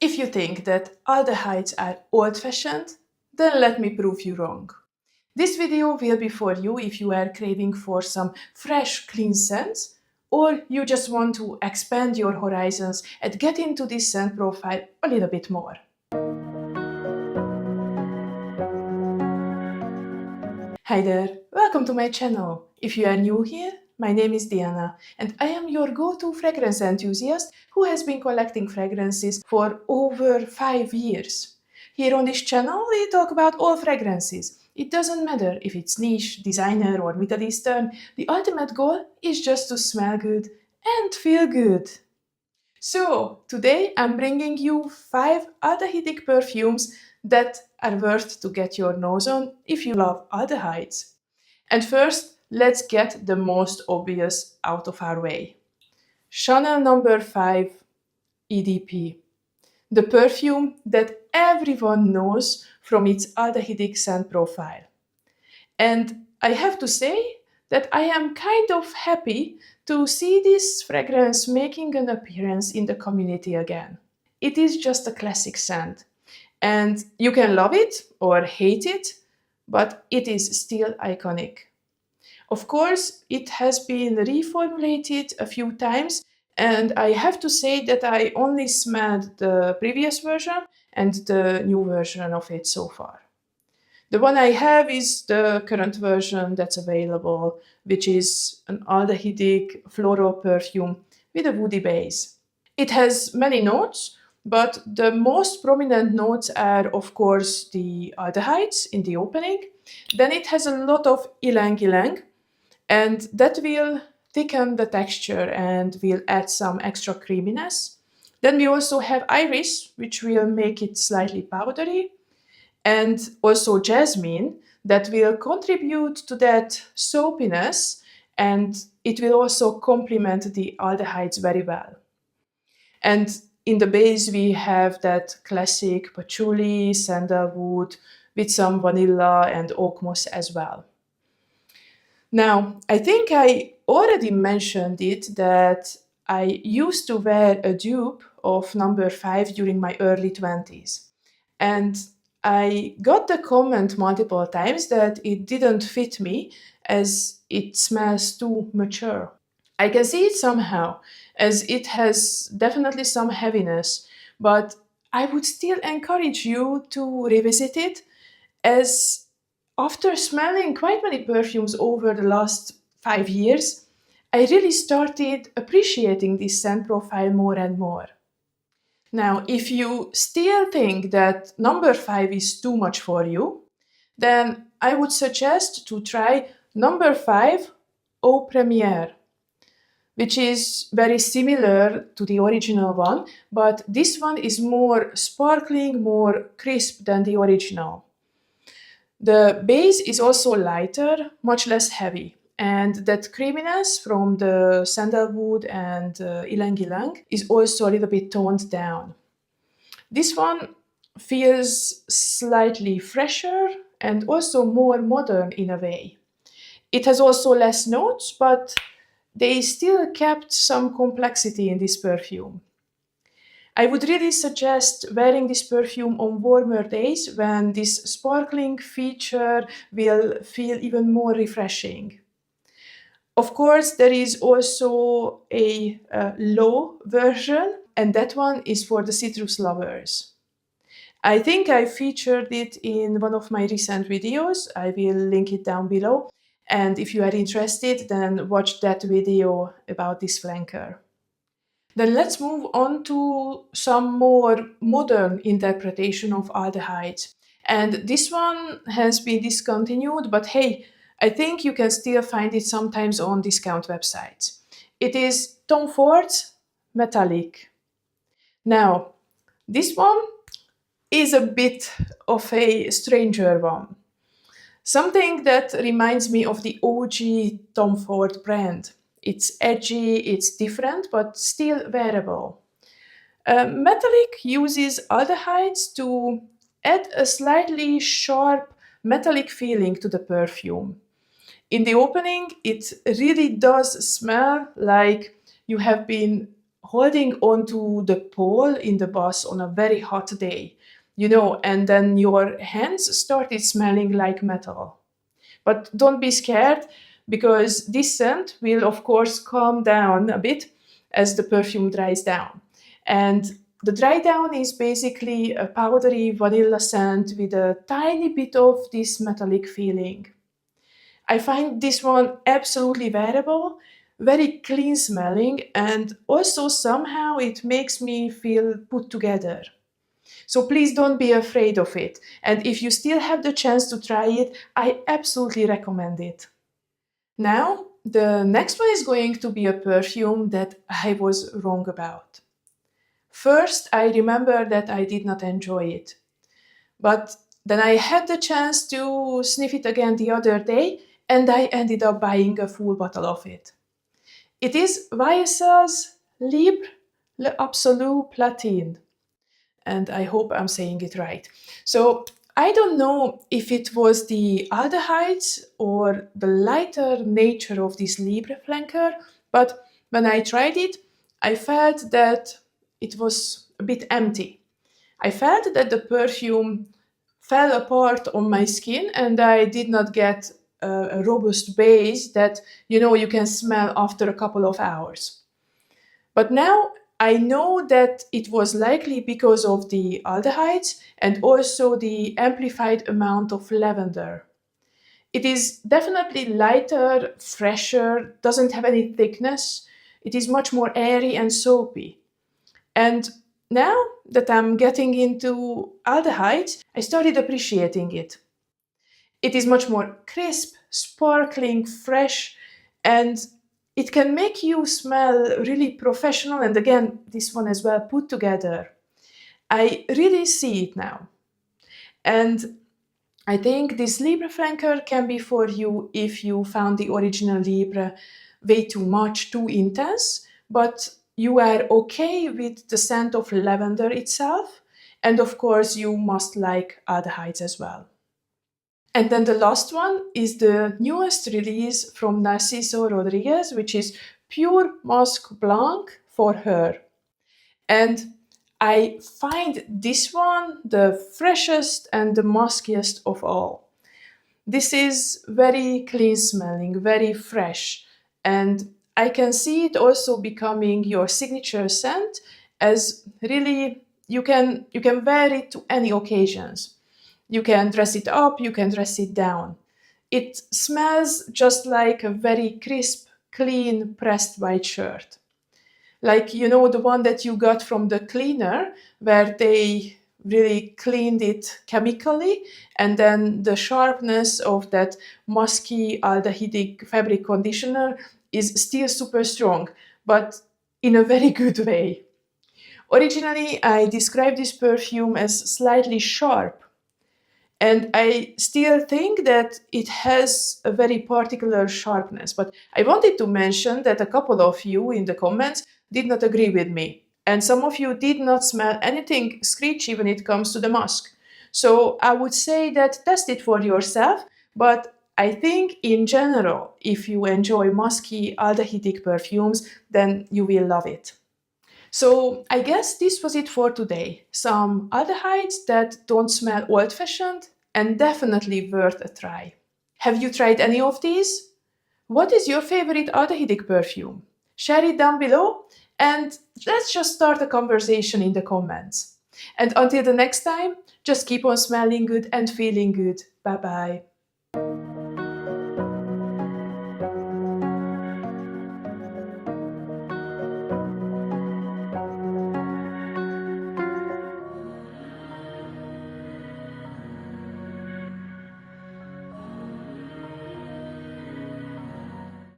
If you think that aldehydes are old-fashioned, then let me prove you wrong. This video will be for you if you are craving for some fresh, clean scents, or you just want to expand your horizons and get into this scent profile a little bit more. Hi there, welcome to my channel. If you are new here, my name is Diana, and I am your go-to fragrance enthusiast who has been collecting fragrances for over 5 years. Here on this channel, we talk about all fragrances. It doesn't matter if it's niche, designer, or Middle Eastern, the ultimate goal is just to smell good and feel good. So, today I'm bringing you 5 aldehydic perfumes that are worth to get your nose on if you love aldehydes. And first, let's get the most obvious out of our way. Chanel No.5 EDP, the perfume that everyone knows from its aldehydic scent profile. And I have to say that I am kind of happy to see this fragrance making an appearance in the community again. It is just a classic scent, and you can love it or hate it, but it is still iconic. Of course, it has been reformulated a few times, and I have to say that I only smelled the previous version and the new version of it so far. The one I have is the current version that's available, which is an aldehydic floral perfume with a woody base. It has many notes, but the most prominent notes are, of course, the aldehydes in the opening. Then it has a lot of ylang-ylang, and that will thicken the texture and will add some extra creaminess. Then we also have iris, which will make it slightly powdery, and also jasmine that will contribute to that soapiness, and it will also complement the aldehydes very well. And in the base we have that classic patchouli, sandalwood with some vanilla and oak moss as well. Now, I think I already mentioned it that I used to wear a dupe of No.5 during my early 20s. And I got the comment multiple times that it didn't fit me as it smells too mature. I can see it somehow, as it has definitely some heaviness, but I would still encourage you to revisit it, as after smelling quite many perfumes over the last 5 years, I really started appreciating this scent profile more and more. Now, if you still think that No.5 is too much for you, then I would suggest to try No.5 Eau Première, which is very similar to the original one, but this one is more sparkling, more crisp than the original. The base is also lighter, much less heavy, and that creaminess from the sandalwood and ylang-ylang is also a little bit toned down. This one feels slightly fresher and also more modern in a way. It has also less notes, but they still kept some complexity in this perfume. I would really suggest wearing this perfume on warmer days when this sparkling feature will feel even more refreshing. Of course, there is also a low version, and that one is for the citrus lovers. I think I featured it in one of my recent videos. I will link it down below. And if you are interested, then watch that video about this flanker. Then let's move on to some more modern interpretation of aldehydes. And this one has been discontinued, but hey, I think you can still find it sometimes on discount websites. It is Tom Ford's Metallique. Now, this one is a bit of a stranger one. Something that reminds me of the OG Tom Ford brand. It's edgy, it's different, but still wearable. Metallique uses aldehydes to add a slightly sharp metallic feeling to the perfume. In the opening, it really does smell like you have been holding onto the pole in the bus on a very hot day, and then your hands started smelling like metal. But don't be scared, because this scent will, of course, calm down a bit as the perfume dries down. And the dry down is basically a powdery vanilla scent with a tiny bit of this metallic feeling. I find this one absolutely wearable, very clean smelling, and also somehow it makes me feel put together. So please don't be afraid of it. And if you still have the chance to try it, I absolutely recommend it. Now, the next one is going to be a perfume that I was wrong about. First, I remember that I did not enjoy it. But then I had the chance to sniff it again the other day, and I ended up buying a full bottle of it. It is YSL's Libre l'Absolu Platine, and I hope I'm saying it right. So I don't know if it was the aldehydes or the lighter nature of this Libre flanker, but when I tried it, I felt that it was a bit empty. I felt that the perfume fell apart on my skin and I did not get a robust base that you can smell after a couple of hours. But now I know that it was likely because of the aldehydes and also the amplified amount of lavender. It is definitely lighter, fresher, doesn't have any thickness. It is much more airy and soapy. And now that I'm getting into aldehydes, I started appreciating it. It is much more crisp, sparkling, fresh, and it can make you smell really professional, and again, this one as well, put together. I really see it now. And I think this Libre flanker can be for you if you found the original Libre way too much, too intense, but you are okay with the scent of lavender itself. And of course, you must like aldehydes as well. And then the last one is the newest release from Narciso Rodriguez, which is Pure Musc Blanc for her. And I find this one the freshest and the muskiest of all. This is very clean smelling, very fresh, and I can see it also becoming your signature scent, as really you can wear it to any occasions. You can dress it up, you can dress it down. It smells just like a very crisp, clean, pressed white shirt. Like, the one that you got from the cleaner, where they really cleaned it chemically, and then the sharpness of that musky aldehydic fabric conditioner is still super strong, but in a very good way. Originally, I described this perfume as slightly sharp, and I still think that it has a very particular sharpness. But I wanted to mention that a couple of you in the comments did not agree with me. And some of you did not smell anything screechy when it comes to the musk. So I would say that test it for yourself. But I think in general, if you enjoy musky aldehydic perfumes, then you will love it. So I guess this was it for today. Some aldehydes that don't smell old-fashioned and definitely worth a try. Have you tried any of these? What is your favorite aldehydic perfume? Share it down below and let's just start a conversation in the comments. And until the next time, just keep on smelling good and feeling good. Bye bye.